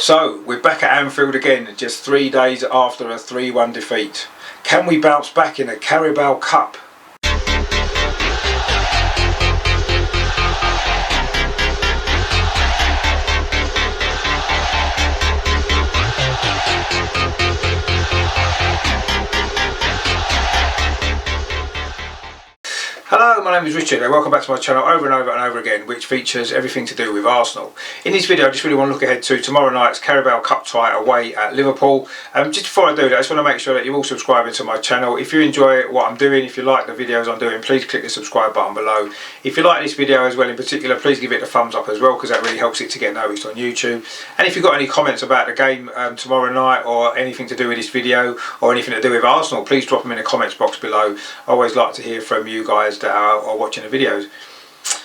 So we're back at Anfield again, just 3 days after a 3-1 defeat. Can we bounce back in a Carabao Cup? Hello, my name is Richard and welcome back to my channel over and over and over again, which features everything to do with Arsenal. In this video I just really want to look ahead to tomorrow night's Carabao Cup tie away at Liverpool. Just before I do that, I just want to make sure that you're all subscribing to my channel. If you enjoy what I'm doing, if you like the videos I'm doing, please click the subscribe button below. If you like this video as well in particular, please give it a thumbs up as well, because that really helps it to get noticed on YouTube. And if you've got any comments about the game tomorrow night, or anything to do with this video, or anything to do with Arsenal, please drop them in the comments box below. I always like to hear from you guys that are watching the videos.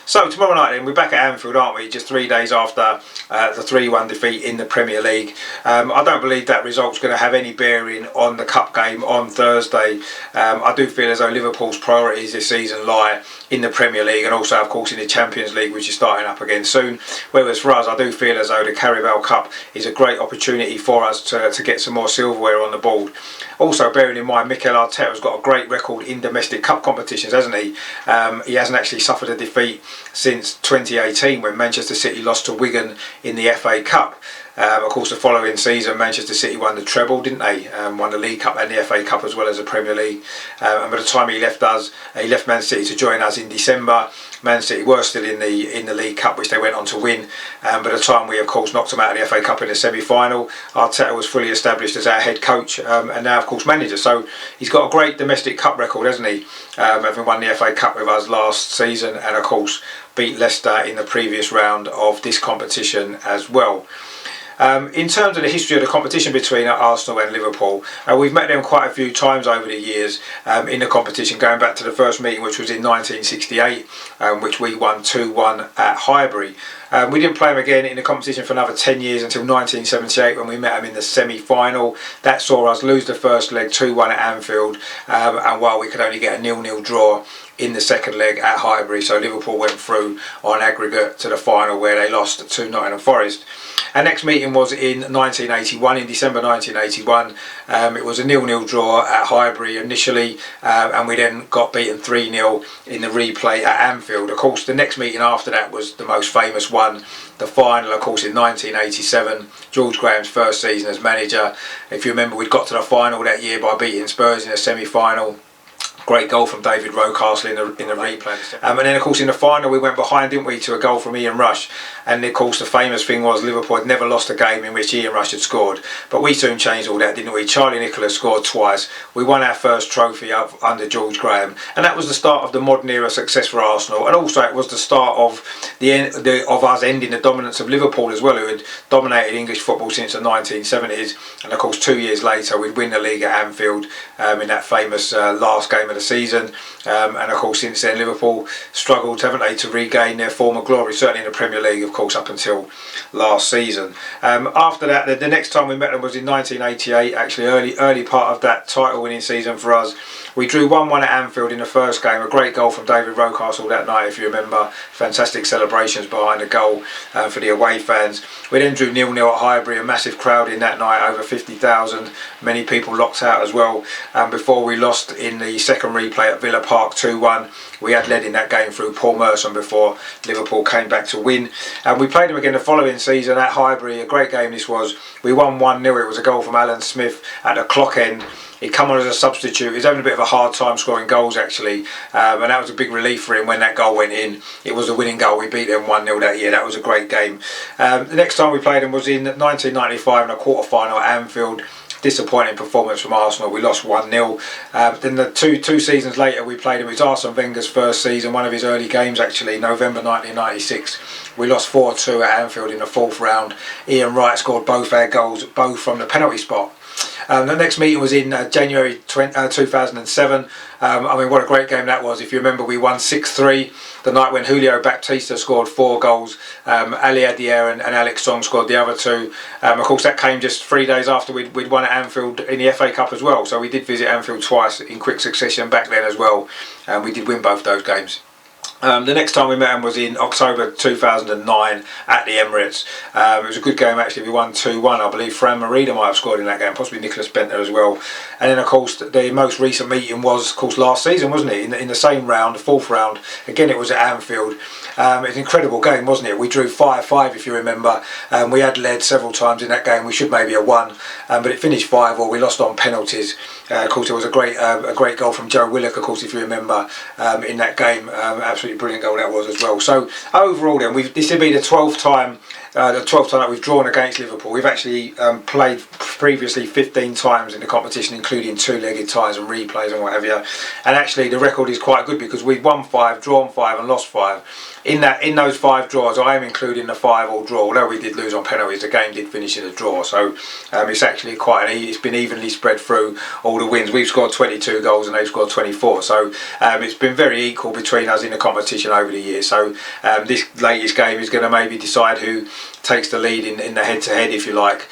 So tomorrow night then, we're back at Anfield, aren't we? Just 3 days after the 3-1 defeat in the Premier League. I don't believe that result's going to have any bearing on the Cup game on Thursday. I do feel as though Liverpool's priorities this season lie in the Premier League and also of course in the Champions League, which is starting up again soon. Whereas for us, I do feel as though the Carabao Cup is a great opportunity for us to get some more silverware on the board. Also bearing in mind, Mikel Arteta's got a great record in domestic cup competitions, hasn't he? He hasn't actually suffered a defeat since 2018 when Manchester City lost to Wigan in the FA Cup. Of course, the following season Manchester City won the treble, didn't they? Won the League Cup and the FA Cup as well as the Premier League. And by the time he left us, he left Man City to join us in December. Man City were still in the League Cup, which they went on to win. By the time we of course knocked them out of the FA Cup in the semi-final, Arteta was fully established as our head coach and now of course manager. So he's got a great domestic cup record, hasn't he? Having won the FA Cup with us last season and of course beat Leicester in the previous round of this competition as well. In terms of the history of the competition between Arsenal and Liverpool, we've met them quite a few times over the years in the competition, going back to the first meeting, which was in 1968, which we won 2-1 at Highbury. We didn't play them again in the competition for another 10 years until 1978 when we met them in the semi-final. That saw us lose the first leg 2-1 at Anfield, and while we could only get a 0-0 draw in the second leg at Highbury, so Liverpool went through on aggregate to the final where they lost to Nottingham Forest. Our next meeting was in 1981, in December 1981. It was a 0-0 draw at Highbury initially, and we then got beaten 3-0 in the replay at Anfield. Of course, the next meeting after that was the most famous one, the final, of course, in 1987, George Graham's first season as manager. If you remember, we'd got to the final that year by beating Spurs in the semi-final. Great goal from David Rocastle in the replay. And then of course in the final we went behind, didn't we, to a goal from Ian Rush. And of course the famous thing was Liverpool had never lost a game in which Ian Rush had scored. But we soon changed all that, didn't we? Charlie Nicholas scored twice. We won our first trophy up under George Graham. And that was the start of the modern era success for Arsenal. And also it was the start of of us ending the dominance of Liverpool as well, who had dominated English football since the 1970s. And of course 2 years later we'd win the league at Anfield in that famous last game of the season, and of course since then Liverpool struggled, haven't they, to regain their former glory, certainly in the Premier League of course up until last season. After that, the next time we met them was in 1988, actually early part of that title winning season for us. We drew 1-1 at Anfield in the first game, a great goal from David Rocastle that night, if you remember. Fantastic celebrations behind the goal for the away fans. We then drew 0-0 at Highbury, a massive crowd in that night, over 50,000, many people locked out as well, before we lost in the second replay at Villa Park 2-1. We had led in that game through Paul Merson before Liverpool came back to win. And we played them again the following season at Highbury, a great game this was. We won 1-0, it was a goal from Alan Smith at the clock end. He'd come on as a substitute. He was having a bit of a hard time scoring goals actually, and that was a big relief for him when that goal went in. It was the winning goal. We beat them 1-0 that year. That was a great game. The next time we played them was in 1995 in a quarter-final at Anfield. Disappointing performance from Arsenal. We lost 1-0. Then the two seasons later we played him. It was Arsene Wenger's first season, one of his early games actually, November 1996. We lost 4-2 at Anfield in the fourth round. Ian Wright scored both our goals, both from the penalty spot. The next meeting was in January 2007. I mean, what a great game that was. If you remember, we won 6-3 the night when Julio Baptista scored 4 goals. Ali Adair and Alex Song scored the other 2. Of course, that came just 3 days after we'd won at Anfield in the FA Cup as well. So we did visit Anfield twice in quick succession back then as well. And we did win both those games. The next time we met him was in October 2009 at the Emirates. It was a good game actually. We won 2-1. I believe Fran Marida might have scored in that game, possibly Nicholas Benter as well. And then of course the most recent meeting was of course last season, wasn't it? In the same round, the fourth round. Again it was at Anfield. It was an incredible game, wasn't it? We drew 5-5 if you remember. We had led several times in that game. We should maybe have won, but it finished 5-5. We lost on penalties. Of course there was a great goal from Joe Willock, of course, if you remember, in that game. Absolutely brilliant goal that was as well. So overall then, this will be the 12th time that we've drawn against Liverpool. We've actually played previously 15 times in the competition, including two-legged ties and replays and whatever. And actually the record is quite good because we've won 5, drawn 5 and lost 5. In those 5 draws, I am including the 5-5 draw. Although we did lose on penalties, the game did finish in a draw. So it's actually it's been evenly spread through all the wins. We've scored 22 goals and they've scored 24. So it's been very equal between us in the competition over the years. So this latest game is going to maybe decide who takes the lead in the head-to-head, if you like,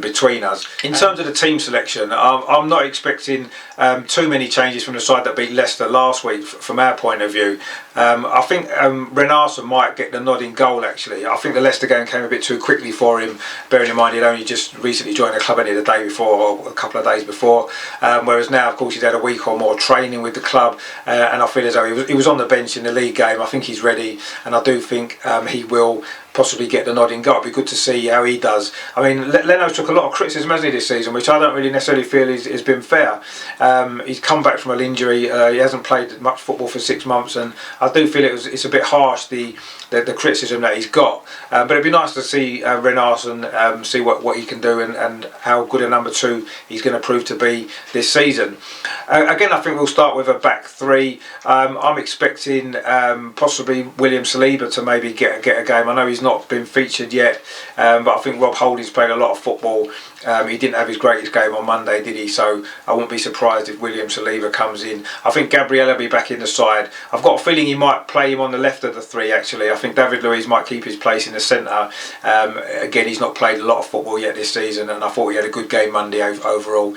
between us. In terms of the team selection, I'm not expecting too many changes from the side that beat Leicester last week from our point of view. I think Renarson might get the nod in goal actually. I think the Leicester game came a bit too quickly for him, bearing in mind he'd only just recently joined the club only the day before or a couple of days before, whereas now of course he's had a week or more training with the club, and I feel as though he was on the bench in the league game. I think he's ready, and I do think he will possibly get the nod in goal. It'd be good to see how he does. I mean, Leno's took a lot of criticism, hasn't he, this season, which I don't really necessarily feel has been fair. He's come back from an injury. He hasn't played much football for 6 months, and I do feel it's a bit harsh, the criticism that he's got. But it'd be nice to see Renarson see what he can do and how good a number 2 he's going to prove to be this season. Again, I think we'll start with a back 3. I'm expecting possibly William Saliba to maybe get a game. I know he's not been featured yet, but I think Rob Holding's played a lot of football. He didn't have his greatest game on Monday, did he? So I wouldn't be surprised if William Saliba comes in. I think Gabriel will be back in the side. I've got a feeling he might play him on the left of the 3 actually. I think David Luiz might keep his place in the centre. Again, he's not played a lot of football yet this season, and I thought he had a good game Monday overall.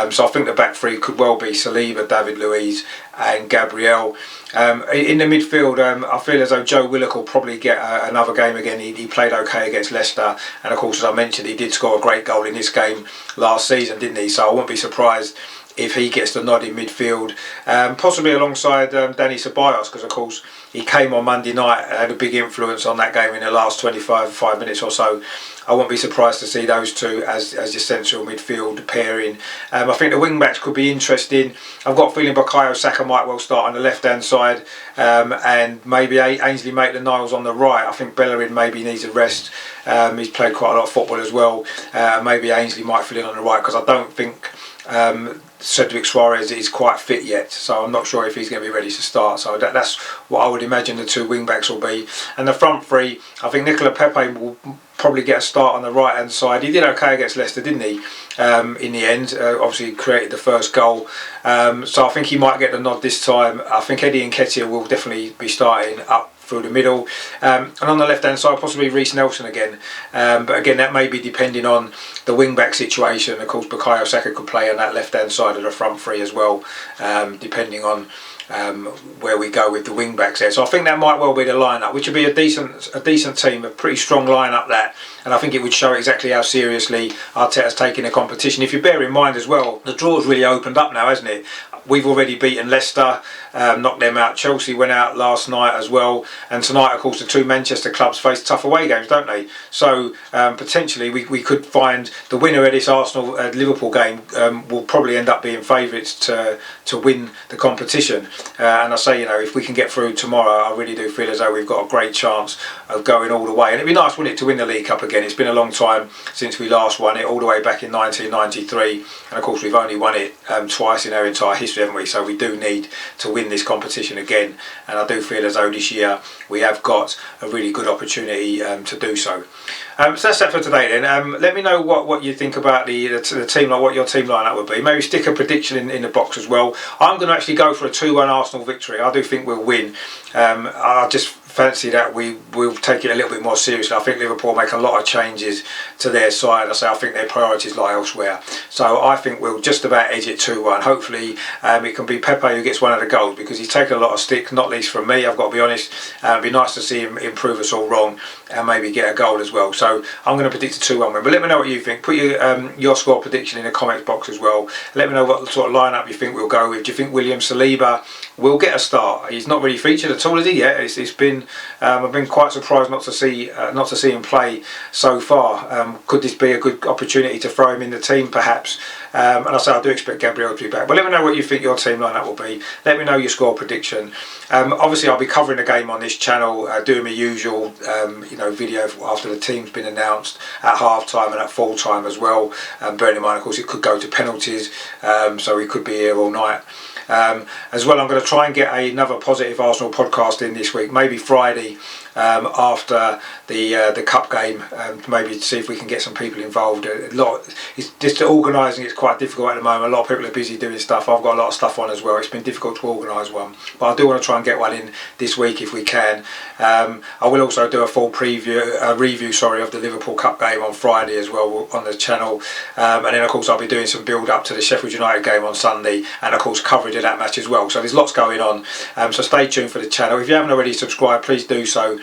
So I think the back 3 could well be Saliba, David Luiz and Gabriel. In the midfield, I feel as though Joe Willock will probably get another game again. He played okay against Leicester, and of course, as I mentioned, he did score a great goal in this game last season, didn't he? So I won't be surprised if he gets the nod in midfield, possibly alongside Danny Ceballos, because of course he came on Monday night and had a big influence on that game in the last 5 minutes or so. I won't be surprised to see those two as your central midfield pairing. I think the wing backs could be interesting. I've got a feeling Bukayo Saka might well start on the left hand side, and maybe Ainsley Maitland-Niles on the right. I think Bellerin maybe needs a rest. He's played quite a lot of football as well. Maybe Ainsley might fill in on the right, because I don't think Cedric Suarez is quite fit yet, so I'm not sure if he's going to be ready to start. So that's what I would imagine the 2 wing backs will be. And the front 3, I think Nicola Pepe will probably get a start on the right hand side. He did okay against Leicester, didn't he, in the end? Obviously created the first goal, so I think he might get the nod this time. I think Eddie Nketiah will definitely be starting up through the middle, and on the left hand side possibly Reece Nelson again, but again that may be depending on the wing back situation. Of course Bukayo Saka could play on that left hand side of the front 3 as well, depending on where we go with the wing backs there. So I think that might well be the lineup, which would be a decent team, a pretty strong lineup that, and I think it would show exactly how seriously Arteta's taking the competition. If you bear in mind as well, the draw's really opened up now, hasn't it? We've already beaten Leicester, knocked them out. Chelsea went out last night as well, and tonight of course the 2 Manchester clubs face tough away games, don't they? So potentially we could find the winner of this Arsenal Liverpool game will probably end up being favourites to win the competition. And I say, you know, if we can get through tomorrow, I really do feel as though we've got a great chance of going all the way. And it'd be nice, wouldn't it, to win the League Cup again? It's been a long time since we last won it, all the way back in 1993, and of course we've only won it twice in our entire history, haven't we? So we do need to win this competition again, and I do feel as though this year we have got a really good opportunity to do so. So that's that for today then. Let me know what you think about the team, like what your team lineup would be. Maybe stick a prediction in the box as well. I'm going to actually go for a 2-1 Arsenal victory. I do think we'll win. I just fancy that we will take it a little bit more seriously. I think Liverpool make a lot of changes to their side. I think their priorities lie elsewhere. So I think we'll just about edge it 2-1. Hopefully it can be Pepe who gets one of the goals, because he's taken a lot of stick, not least from me, I've got to be honest. It'd be nice to see him improve us all wrong and maybe get a goal as well. So I'm going to predict a 2-1 win. But let me know what you think. Put your score prediction in the comments box as well. Let me know what sort of lineup you think we'll go with. Do you think William Saliba will get a start? He's not really featured at all, is he? Yet it's been I've been quite surprised not to see him play so far. Could this be a good opportunity to throw him in the team perhaps? And I do expect Gabriel to be back. But let me know what you think your team lineup will be. Let me know your score prediction. Obviously I'll be covering the game on this channel, doing my usual video after the team's been announced at half time and at full time as well. Bearing in mind, of course, it could go to penalties, so we could be here all night. As well, I'm going to try and get another positive Arsenal podcast in this week, maybe Friday after the cup game, maybe to see if we can get some people involved. It's just organising. It's quite difficult at the moment. A lot of people are busy doing stuff. I've got a lot of stuff on as well. It's been difficult to organise one, but I do want to try and get one in this week if we can. I will also do a full review of the Liverpool Cup game on Friday as well on the channel, and then of course I'll be doing some build up to the Sheffield United game on Sunday, and of course coverage of that match as well. So there's lots going on. So stay tuned for the channel. If you haven't already subscribed, please do so.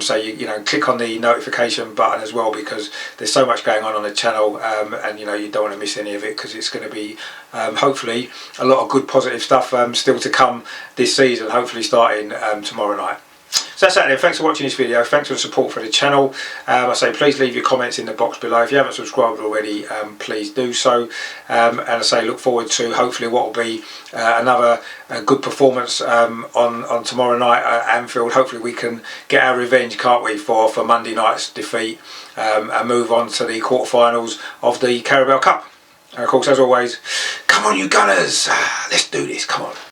So you click on the notification button as well, because there's so much going on the channel, and you don't want to miss any of it, because it's going to be hopefully a lot of good positive stuff still to come this season, hopefully starting tomorrow night. So that's that then. Thanks for watching this video. Thanks for the support for the channel. I say please leave your comments in the box below. If you haven't subscribed already, please do so. And I say look forward to hopefully what will be another good performance on tomorrow night at Anfield. Hopefully we can get our revenge, can't we, for Monday night's defeat, and move on to the quarterfinals of the Carabao Cup. And of course, as always, come on you Gunners, let's do this, come on.